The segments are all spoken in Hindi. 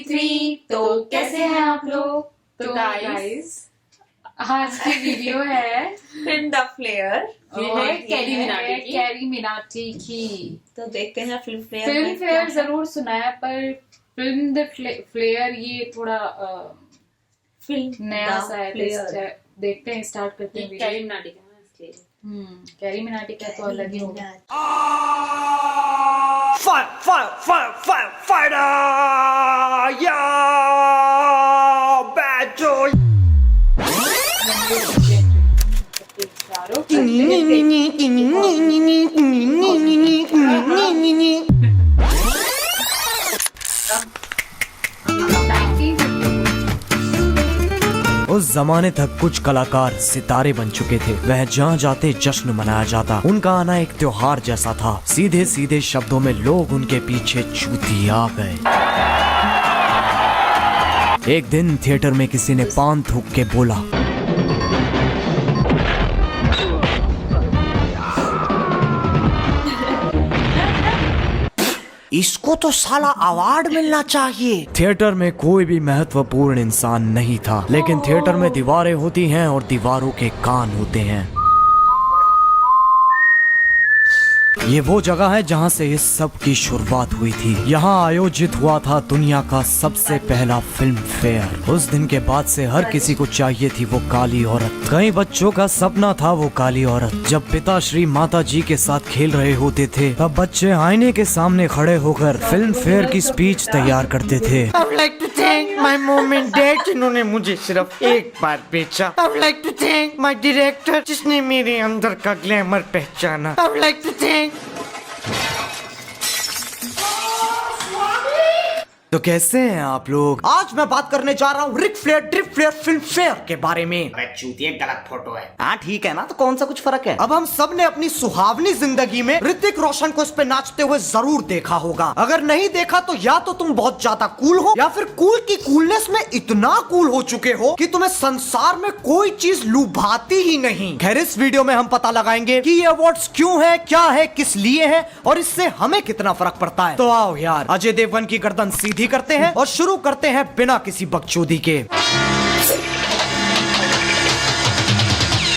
3 तो कैसे हैं आप लोग। तो गाइस आज की वीडियो है फिल्म द फ्लेयर। ये है कैरी मिनाटी की। तो देखते हैं फिल्म फेयर जरूर सुना है पर फिल्म द फ्लेयर ये थोड़ा फिल्म नया सा है। देखते हैं, स्टार्ट करते हैं कैरी मिनाटी का है इसलिए। कैरी मिनाटी का तो अलग ही होगा। Fighter! Yeah! Bad boy! उस जमाने तक कुछ कलाकार सितारे बन चुके थे। वह जहाँ जाते जश्न मनाया जाता। उनका आना एक त्योहार जैसा था। सीधे सीधे शब्दों में लोग उनके पीछे चूतिया गए। एक दिन थिएटर में किसी ने पान थूक के बोला, इसको तो साला अवार्ड मिलना चाहिए। थिएटर में कोई भी महत्वपूर्ण इंसान नहीं था, लेकिन थिएटर में दीवारें होती हैं और दीवारों के कान होते हैं। ये वो जगह है जहाँ से इस सब की शुरुआत हुई थी। यहाँ आयोजित हुआ था दुनिया का सबसे पहला फिल्म फेयर। उस दिन के बाद से हर किसी को चाहिए थी वो काली औरत। कई बच्चों का सपना था वो काली औरत। जब पिताश्री माता जी के साथ खेल रहे होते थे तब बच्चे आईने के सामने खड़े होकर फिल्म फेयर की स्पीच तैयार करते थे। I would like to thank my mom and dad जिन्होंने मुझे सिर्फ एक बार बेचा। I would like to thank my director जिसने मेरे अंदर का ग्लैमर पहचाना। I would like to thank तो कैसे हैं आप लोग। आज मैं बात करने जा रहा हूँ Ric Flair drip flair Filmfare के बारे में। अरे चूतिए गलत फोटो है। हाँ ठीक है ना, तो कौन सा कुछ फर्क है। अब हम सब ने अपनी सुहावनी जिंदगी में ऋतिक रोशन को इस पे नाचते हुए जरूर देखा होगा। अगर नहीं देखा तो या तो तुम बहुत ज्यादा कूल हो या फिर कूल की कूलनेस में इतना कूल हो चुके हो कि तुम्हें संसार में कोई चीज लुभाती ही नहीं। खैर इस वीडियो में हम पता लगाएंगे कि ये अवार्ड्स क्यों है, क्या है, किस लिए है और इससे हमें कितना फर्क पड़ता है। तो आओ यार अजय देवगन की गर्दन सीधी करते हैं और शुरू करते हैं बिना किसी बकचोदी के।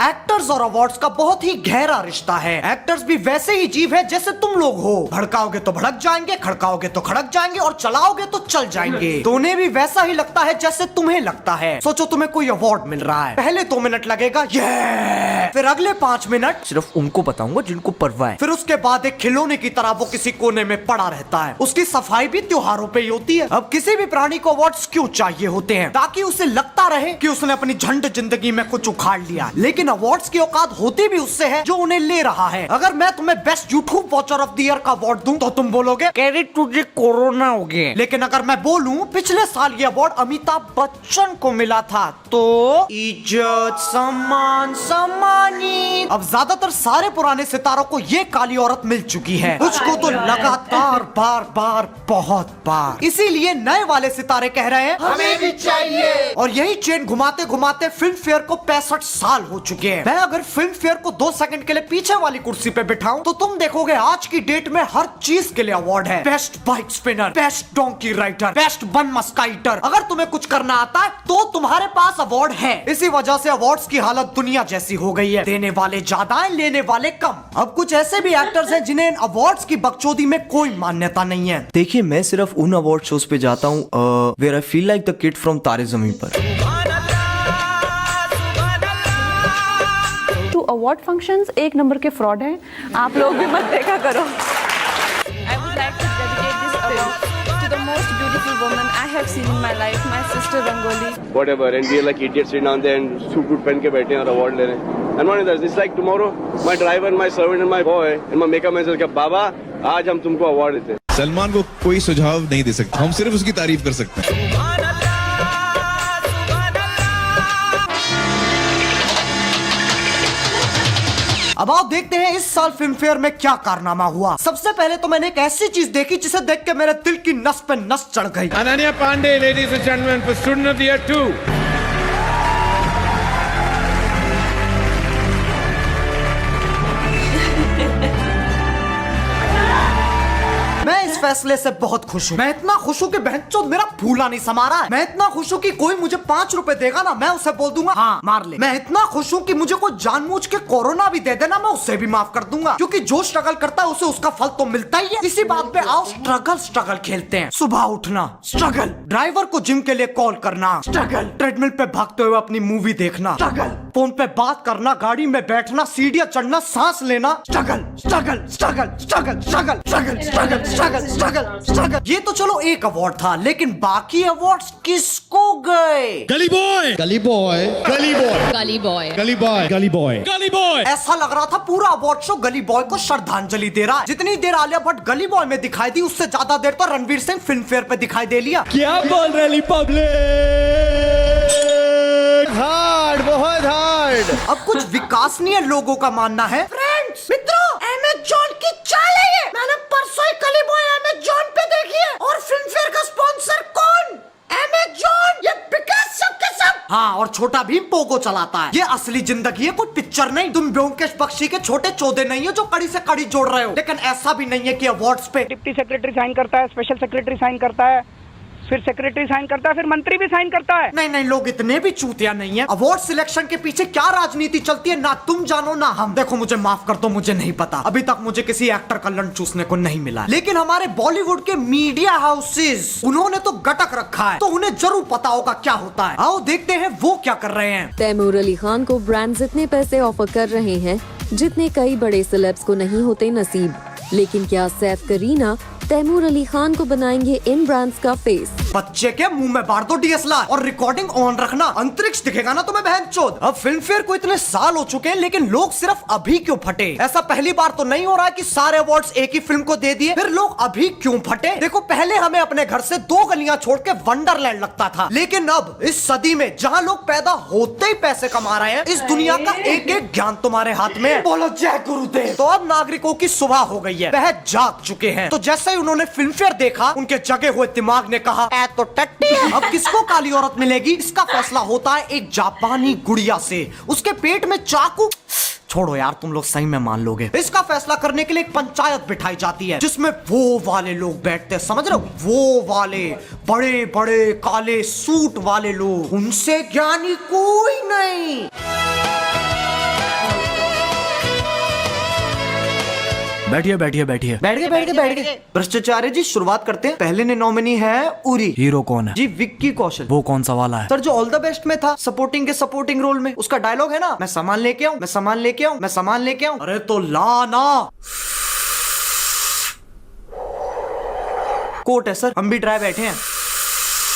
एक्टर्स और अवार्ड्स का बहुत ही गहरा रिश्ता है। एक्टर्स भी वैसे ही जीव है जैसे तुम लोग हो। भड़काओगे तो भड़क जाएंगे, खड़काओगे तो खड़क जाएंगे और चलाओगे तो चल जाएंगे। तो उन्हें भी वैसा ही लगता है जैसे तुम्हें लगता है। सोचो तुम्हें कोई अवार्ड मिल रहा है, पहले 2 मिनट लगेगा ये, फिर अगले 5 मिनट सिर्फ उनको बताऊंगा जिनको परवाह है। फिर उसके बाद एक खिलौने की तरह वो किसी कोने में पड़ा रहता है। उसकी सफाई भी त्योहारों पे ही होती है। अब किसी भी प्राणी को अवार्ड्स क्यों चाहिए होते हैं? ताकि उसे लगता रहे कि उसने अपनी झंड जिंदगी में कुछ उखाड़ लिया। लेकिन अवार्ड्स की औकात होती भी उससे है जो उन्हें ले रहा है। अगर मैं तुम्हें best YouTube watcher of the year का अवार्ड दूं तो तुम बोलोगे कैरी तुझे कोरोना हो गया। लेकिन अगर मैं बोलूं पिछले साल ये अवार्ड अमिताभ बच्चन को मिला था तो इज्जत सम्मान सम्मानित। अब ज्यादातर सारे पुराने सितारों को ये काली औरत मिल चुकी है, कुछ को तो लगातार बार बार बहुत बार। इसीलिए नए वाले सितारे कह रहे हैं हमें भी चाहिए। और यही चेन घुमाते घुमाते फिल्म फेयर को 65 साल हो चुके हैं। मैं अगर फिल्म फेयर को 2 सेकंड के लिए पीछे वाली कुर्सी पे बिठाऊं तो तुम देखोगे आज की डेट में हर चीज के लिए अवार्ड है। Best bike spinner, best donkey rider, best bun musketeer. अगर तुम्हें कुछ करना आता है तो तुम्हारे पास अवार्ड है। इसी वजह से अवार्ड्स की हालत दुनिया जैसी हो गई है। देने वाले ज्यादा है, लेने वाले कम। अब कुछ ऐसे भी एक्टर्स हैं जिन्हें अवार्ड्स की बकचोदी में कोई मान्यता नहीं है। देखिए मैं सिर्फ उन अवार्ड शोज पे जाता हूँ where I feel like the kid from Taare Zameen Par. Award functions एक नंबर के फ्रॉड हैं, आप लोग भी मत देखा करो। I would like to dedicate this award to the most beautiful woman I have seen in my life, my sister Rangoli. Whatever, and we are like idiots sitting down there and suit पहन के बैठे हैं और अवार्ड ले रहे हैं। And one is this, it's like tomorrow, my driver, my servant and my boy and my makeup man says कि बाबा आज हम तुमको अवार्ड देते हैं। सलमान को कोई सुझाव नहीं दे सकता, हम सिर्फ उसकी तारीफ कर सकते हैं। अब आओ देखते हैं इस साल फिल्म फेयर में क्या कारनामा हुआ। सबसे पहले तो मैंने एक ऐसी चीज देखी जिसे देख के मेरे दिल की नस पे नस चढ़ गई। Ananya Panday, ladies and gentleman, for student of the year 2। फैसले से बहुत खुश हूँ। मैं इतना खुश हूँ कि बहनचोद मेरा फूला नहीं समा रहा है। मैं इतना खुश हूँ कि कोई मुझे 5 रुपए देगा ना, मैं उसे बोल दूंगा हाँ मार ले। मैं इतना खुश हूँ कि मुझे कोई जानबूझ के कोरोना भी दे देना, मैं उसे भी माफ कर दूंगा, क्योंकि जो स्ट्रगल करता है उसे उसका फल तो मिलता ही है। इसी बात पे आओ स्ट्रगल खेलते हैं। सुबह उठना स्ट्रगल, ड्राइवर को जिम के लिए कॉल करना स्ट्रगल, ट्रेडमिल पे भागते हुए अपनी मूवी देखना स्ट्रगल, फोन पे बात करना, गाड़ी में बैठना, सीढ़ियां चढ़ना, सांस लेना struggle struggle struggle struggle struggle struggle struggle struggle struggle struggle. ये तो चलो एक अवार्ड था, लेकिन बाकी अवार्ड्स किसको गए? गली बॉय, गली बॉय, गली बॉय, गली बॉय, गली बॉय, गली बॉय, गली बॉय। ऐसा लग रहा था पूरा अवार्ड शो गली बॉय को श्रद्धांजलि दे रहा है। जितनी देर आलिया भट्ट गली बॉय में दिखाई दी, उससे ज्यादा देर तो रणवीर सिंह फिल्म फेयर पे दिखाई दे लिया। क्या बोल रही पब्लिक? हार्ड, बहुत हार्ड। अब कुछ विकासनीय लोगों का मानना है, फ्रेंड्स मित्रों, अमेज़न की चाल है ये। मैंने परसों ही गली बॉय अमेज़न पे देखी है, और फिल्म फेयर का स्पॉन्सर कौन? अमेज़न। ये बिकास सब के सब। हाँ, और छोटा भीम पोगो चलाता है। ये असली जिंदगी है, कोई पिक्चर नहीं। तुम ब्योमकेश बख्शी के छोटे चौधे नहीं हो जो कड़ी से कड़ी जोड़ रहे हो। लेकिन ऐसा भी नहीं है कि अवार्ड्स पे डिप्टी सेक्रेटरी साइन करता है, स्पेशल सेक्रेटरी साइन करता है, फिर सेक्रेटरी साइन करता है, फिर मंत्री भी साइन करता है। नहीं, लोग इतने भी चूतिया नहीं है। अवार्ड सिलेक्शन के पीछे क्या राजनीति चलती है ना तुम जानो ना हम। देखो मुझे माफ कर दो, मुझे नहीं पता। अभी तक मुझे किसी एक्टर का लंच चूसने को नहीं मिला, लेकिन हमारे बॉलीवुड के मीडिया हाउसेस, उन्होंने तो गटक रखा है, तो उन्हें जरूर पता होगा क्या होता है। आओ देखते हैं वो क्या कर रहे हैं। तैमूर अली खान को ब्रांड्स इतने पैसे ऑफर कर रहे हैं जितने कई बड़े सेलेब्स को नहीं होते नसीब। लेकिन क्या सैफ करीना तैमूर अली खान को बनाएंगे इन ब्रांड्स का फेस? बच्चे के मुंह में बार दो डीएसएलआर और रिकॉर्डिंग ऑन रखना, अंतरिक्ष दिखेगा ना तुम्हें बहनचोद। अब फिल्म फेयर को इतने साल हो चुके हैं, लेकिन लोग सिर्फ अभी क्यों फटे? ऐसा पहली बार तो नहीं हो रहा है कि सारे अवार्ड्स एक ही फिल्म को दे दिए, फिर लोग अभी क्यों फटे? देखो पहले हमें अपने घर से 2 गलियां छोड़ के वंडरलैंड लगता था, लेकिन अब इस सदी में जहां लोग पैदा होते ही पैसे कमा रहे हैं, इस दुनिया का एक एक ज्ञान तुम्हारे हाथ में है। बोलो जय गुरुदेव। तो अब नागरिकों की सुबह हो गई है, वह जाग चुके हैं। तो जैसे ही उन्होंने फिल्म फेयर देखा, उनके जगे हुए दिमाग ने कहा ऐ तो टट्टी है। अब किसको काली औरत मिलेगी, इसका फैसला होता है एक जापानी गुड़िया से। उसके पेट में चाकू, छोड़ो यार तुम लोग सही में मान लोगे। इसका फैसला करने के लिए एक पंचायत बिठाई जाती है, जिसमें वो वाले लोग बैठते हैं, समझ रहे हो, वो वाले बड़े बड़े काले सूट वाले लोग। उनसे ज्ञानी कोई नहीं। बैठिए बैठिए बैठिए। बैठ गए। भ्रष्टाचार्य जी शुरुआत करते हैं। पहले ने नॉमिनी है उरी। हीरो कौन है जी? विक्की कौशल। वो कौन सा वाला है? सर जो ऑल द बेस्ट में था, सपोर्टिंग के सपोर्टिंग रोल में। उसका डायलॉग है ना, मैं सामान लेके आऊं, मैं सामान लेके आऊं, मैं सामान लेके आऊं। अरे तो ला ना। कोर्ट है सर, हम भी ड्राई बैठे हैं।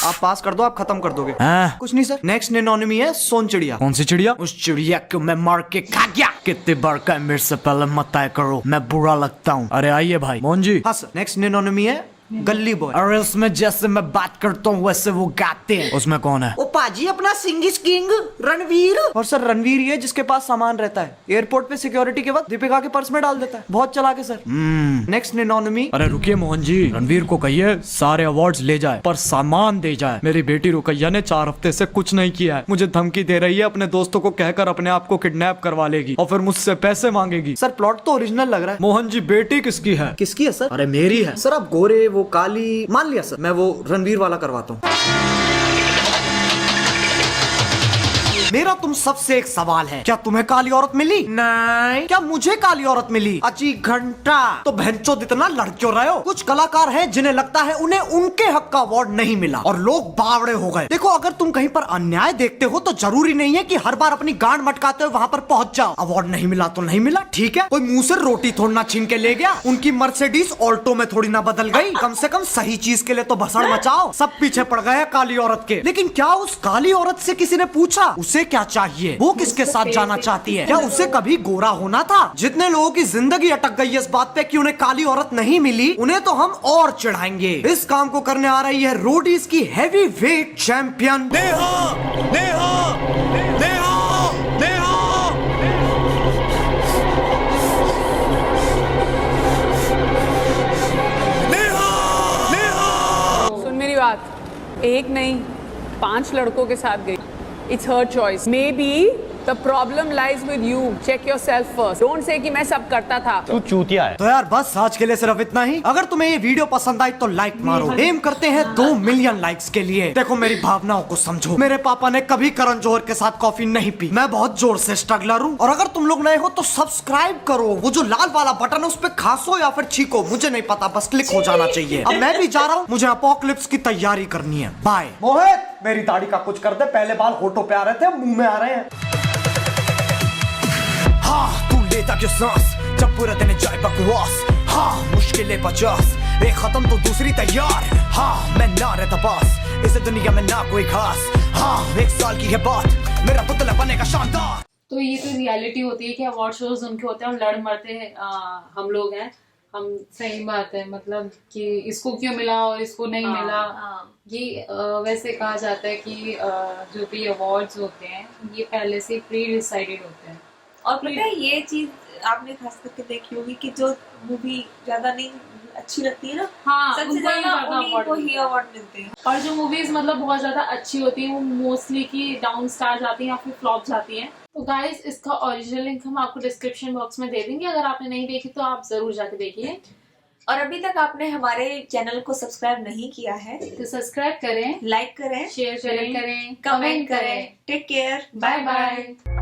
आप पास कर दो, आप खत्म कर दोगे। कुछ नहीं सर। नेक्स्ट एनोनिमी है सोन चिड़िया। कौन सी चिड़िया? उस चिड़िया को मैं मार के खा गया। कितने बार का मेरे से पहले मत तय करो, मैं बुरा लगता हूँ। अरे आइए भाई मोहन जी। हाँ सर। नेक्स्ट एनोनिमी है गली बॉय। अरे उसमें जैसे मैं बात करता हूँ वैसे वो गाते हैं। उसमें कौन है? ओ पाजी अपना सिंगिस किंग रणवीर। और सर रणवीर ये जिसके पास सामान रहता है, एयरपोर्ट पे सिक्योरिटी के वक्त दीपिका के पर्स में डाल देता है। बहुत चला के सर। नेक्स्ट एनोनिमी। अरे रुकिए मोहन जी, रणवीर को कहिए सारे अवार्ड्स ले जाए पर सामान दे जाए। मेरी बेटी रुकैया ने 4 हफ्ते से कुछ नहीं किया है, मुझे धमकी दे रही है, अपने दोस्तों को कहकर अपने आप को किडनैप करवा लेगी और फिर मुझसे पैसे मांगेगी। सर प्लॉट तो ओरिजिनल लग रहा है। मोहन जी बेटी किसकी है? किसकी है सर? अरे मेरी है सर। आप गोरे वो काली मान लिया सर, मैं वो रणवीर वाला करवाता हूँ। मेरा तुम सबसे एक सवाल है, क्या तुम्हें काली औरत मिली? नहीं। क्या मुझे काली औरत मिली? अजी घंटा। तो बहनचोद इतना लड़ क्यों रहे हो? कुछ कलाकार हैं जिन्हें लगता है उन्हें उनके हक का अवार्ड नहीं मिला और लोग बावड़े हो गए। देखो अगर तुम कहीं पर अन्याय देखते हो तो जरूरी नहीं है कि हर बार अपनी गांड मटकाते हुए वहां पर पहुंच जाओ। अवार्ड नहीं मिला तो नहीं मिला, ठीक है। कोई मुंह से रोटी थोड़ी ना छीन के ले गया। उनकी मर्सिडीज ऑल्टो में थोड़ी ना बदल गई। कम से कम सही चीज के लिए तो भसड़ मचाओ। सब पीछे पड़ गए काली औरत के। लेकिन क्या उस काली औरत से किसी ने पूछा उसे क्या चाहिए, वो किसके साथ जाना चाहती है? क्या उसे कभी गोरा होना था? जितने लोगों की जिंदगी अटक गई है इस बात पे कि उन्हें काली औरत नहीं मिली, उन्हें तो हम और चिढ़ाएंगे। इस काम को करने आ रही है रोडीज की heavyweight champion Neha. Neha Neha Neha. सुन मेरी बात, एक नहीं 5 लड़कों के साथ गई। It's her choice. Maybe The problem lies with you. Check yourself first. Don't say कि मैं सब करता था. तू चूतिया है। तो यार बस आज के लिए सिर्फ इतना ही। अगर तुम्हें ये वीडियो पसंद आई तो लाइक मारो। एम करते हैं 2 मिलियन लाइक्स के लिए। देखो मेरी भावनाओं को समझो। मेरे पापा ने कभी करण जौहर के साथ कॉफी नहीं पी। मैं बहुत जोर से स्ट्रगलर हूँ। और अगर तुम लोग नए हो तो सब्सक्राइब करो। वो जो लाल वाला बटन है उस पे खासो या फिर छीको, मुझे नहीं पता, बस क्लिक हो जाना चाहिए। अब मैं भी जा रहा हूँ, मुझे अपोकलिप्स की तैयारी करनी है। बाय। मोहित मेरी दाढ़ी का कुछ कर दे, पहले बाल होठों पे आ रहे थे, मुंह में आ रहे हैं। हाँ तू लेता क्यों सांस जब पूरा दिन जाए बकवास। हाँ मुश्किलें 50, एक खत्म तो दूसरी तैयार। हाँ मैं ना रहता पास इस दुनिया में ना कोई खास। हाँ 1 साल की है बात, मेरा पुतला बनेगा शानदार। तो ये तो रियलिटी होती है कि अवार्ड शोज उनके होते हैं और लड़ मरते हैं हम लोग हैं। हम सही बात है, मतलब कि इसको क्यों मिला और इसको नहीं मिला। ये वैसे कहा जाता है कि जो भी अवार्ड्स होते हैं ये पहले से प्री डिसाइडेड होते हैं। और पता है ये चीज आपने खास करके देखी होगी कि जो मूवी ज्यादा नहीं अच्छी लगती है ना, हाँ, सबसे उनको ही ज्यादा ज्यादा उन्हीं award को ही मिलते हैं। अवार्ड मिलते हैं। और जो मूवीज मतलब बहुत ज्यादा अच्छी होती हैं वो मोस्टली की डाउन स्टार जाती हैं या फिर फ्लॉप जाती हैं। तो गाइस इसका ओरिजिनल लिंक हम आपको डिस्क्रिप्शन बॉक्स में दे देंगे। अगर आपने नहीं देखी तो आप जरूर जाके देखिए। और अभी तक आपने हमारे चैनल को सब्सक्राइब नहीं किया है तो सब्सक्राइब करें, लाइक करें, शेयर करें, कमेंट करें। Take care, bye bye.